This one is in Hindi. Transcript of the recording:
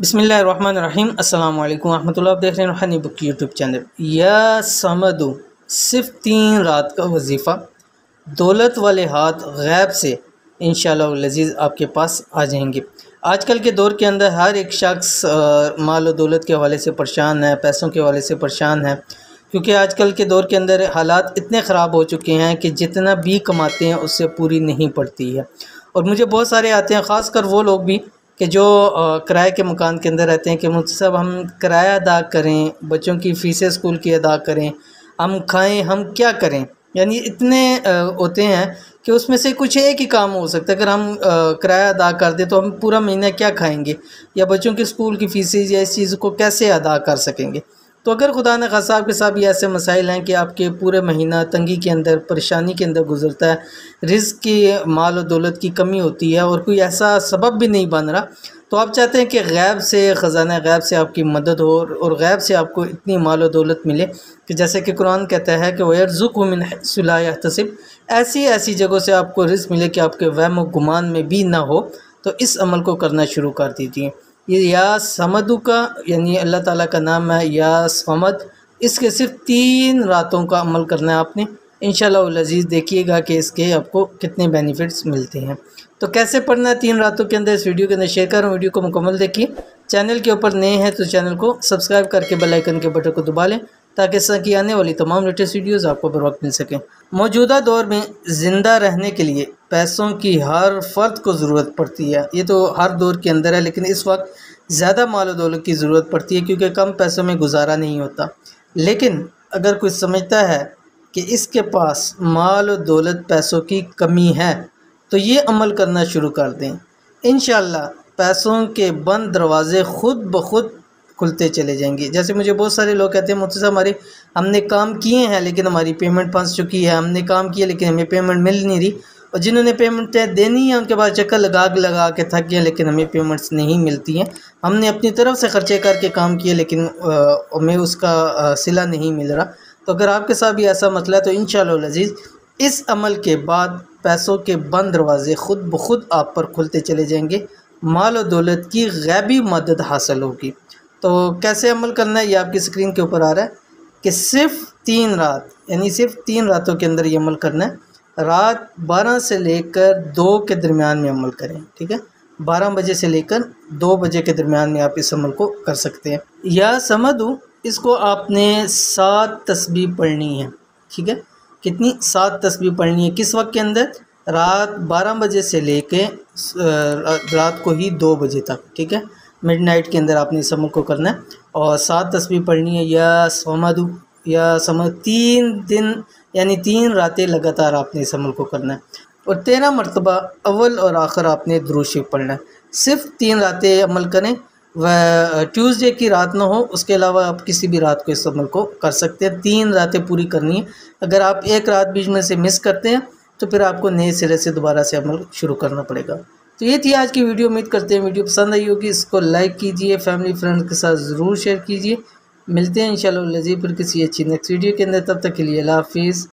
बिस्मिल्लाहिर्रहमानिर्रहीम अस्सलाम वालेकुम रहमतुल्लाह। आप देख रहे हैं हनी बुक यूट्यूब चैनल। या समदु सिर्फ 3 रात का वजीफ़ा, दौलत वाले हाथ गैब से इंशाअल्लाह लजीज़ आपके पास आ जाएंगे। आजकल के दौर के अंदर हर एक शख्स माल और दौलत के हवाले से परेशान है, पैसों के हवाले से परेशान है, क्योंकि आजकल के दौर के अंदर हालात इतने ख़राब हो चुके हैं कि जितना भी कमाते हैं उससे पूरी नहीं पड़ती है। और मुझे बहुत सारे आते हैं, ख़ासकर वो लोग भी कि जो किराए के मकान के अंदर रहते हैं कि मुझसे साहब हम किराया अदा करें, बच्चों की फ़ीसें स्कूल की अदा करें, हम खाएं, हम क्या करें। यानी इतने होते हैं कि उसमें से कुछ एक ही काम हो सकता है। अगर हम किराया अदा कर दें तो हम पूरा महीना क्या खाएंगे, या बच्चों की स्कूल की फ़ीसें या इस चीज़ को कैसे अदा कर सकेंगे। तो अगर खुदा न खासा आपके साथ ये ऐसे मसाइल हैं कि आपके पूरे महीना तंगी के अंदर, परेशानी के अंदर गुजरता है, रिज़्क़ की, माल और दौलत की कमी होती है और कोई ऐसा सबब भी नहीं बन रहा, तो आप चाहते हैं कि गैब से, ख़ज़ाना गैब से आपकी मदद हो और गैब से आपको इतनी माल और दौलत मिले कि जैसे कि कुरान कहता है कि वयरज़ुक़हु मिन हैसु ला यहतसिब, ऐसी ऐसी जगहों से आपको रिज़्क़ मिले कि आपके वहम व गुमान में भी ना हो। तो इस अमल को करना शुरू कर दीजिए। ये या समदु का यानी अल्लाह ताला का नाम है या समद। इसके सिर्फ 3 रातों का अमल करना है आपने। इंशाअल्लाह लज़ीज़ देखिएगा कि इसके आपको कितने बेनिफिट्स मिलते हैं। तो कैसे पढ़ना है 3 रातों के अंदर, इस वीडियो के अंदर शेयर करूँ। वीडियो को मुकम्मल देखिए। चैनल के ऊपर नए हैं तो चैनल को सब्सक्राइब करके बेल आइकन के बटन को दबा लें ताकि इस तरह की आने वाली तमाम लेटेस्ट वीडियोज़ आपको बर वक्त मिल सकें। मौजूदा दौर में ज़िंदा रहने के लिए पैसों की हर फ़र्द को ज़रूरत पड़ती है। ये तो हर दौर के अंदर है, लेकिन इस वक्त ज़्यादा माल और दौलत की ज़रूरत पड़ती है क्योंकि कम पैसों में गुजारा नहीं होता। लेकिन अगर कोई समझता है कि इसके पास माल और दौलत, पैसों की कमी है, तो ये अमल करना शुरू कर दें। इंशाअल्लाह पैसों के बंद दरवाज़े ख़ुद ब खुद खुलते चले जाएंगे। जैसे मुझे बहुत सारे लोग कहते हैं मुझसे हमारे हमने काम किए हैं लेकिन हमारी पेमेंट फंस चुकी है, हमने काम किया लेकिन हमें पेमेंट मिल नहीं रही, और जिन्होंने पेमेंट देनी है उनके पास चक्कर लगा के थक गए लेकिन हमें पेमेंट्स नहीं मिलती हैं। हमने अपनी तरफ से ख़र्चे करके काम किए लेकिन हमें उसका सिला नहीं मिल रहा। तो अगर आपके साथ भी ऐसा मसला है तो इंशाअल्लाह लज़ीज़ इस अमल के बाद पैसों के बंद दरवाज़े ख़ुद ब खुद आप पर खुलते चले जाएंगे, माल और दौलत की गैबी मदद हासिल होगी। तो कैसे अमल करना है ये आपकी स्क्रीन के ऊपर आ रहा है कि सिर्फ 3 रात, यानी सिर्फ 3 रातों के अंदर ये अमल करना है। रात 12 से लेकर 2 के दरमियान में अमल करें, ठीक है। 12 बजे से लेकर 2 बजे के दरमियान में आप इस अमल को कर सकते हैं। या समदु, इसको आपने 7 तस्बीह पढ़नी है, ठीक है। कितनी? 7 तस्बीह पढ़नी है। किस वक्त के अंदर? रात 12 बजे से लेके रात को ही 2 बजे तक, ठीक है। मिडनाइट के अंदर आपने इस अमल को करना है और 7 तस्बीह पढ़नी है। या समदु, या समद 3 दिन यानी 3 रातें लगातार आपने इस अमल को करना है और 13 मरतबा अव्वल और आखिर आपने दुरूद शरीफ पढ़ना है। सिर्फ 3 रातें अमल करें, वह ट्यूसडे की रात ना हो, उसके अलावा आप किसी भी रात को इस अमल को कर सकते हैं। 3 रातें पूरी करनी है। अगर आप एक रात बीच में से मिस करते हैं तो फिर आपको नए सिरे से दोबारा से अमल शुरू करना पड़ेगा। तो ये थी आज की वीडियो। उम्मीद करते हैं वीडियो पसंद आई होगी। इसको लाइक कीजिए, फैमिली फ्रेंड के साथ ज़रूर शेयर कीजिए। मिलते हैं इंशाअल्लाह लज़ीज़ फिर किसी अच्छी नेक्स्ट वीडियो के अंदर। तब तक के लिए अल्लाह हाफ़िज़।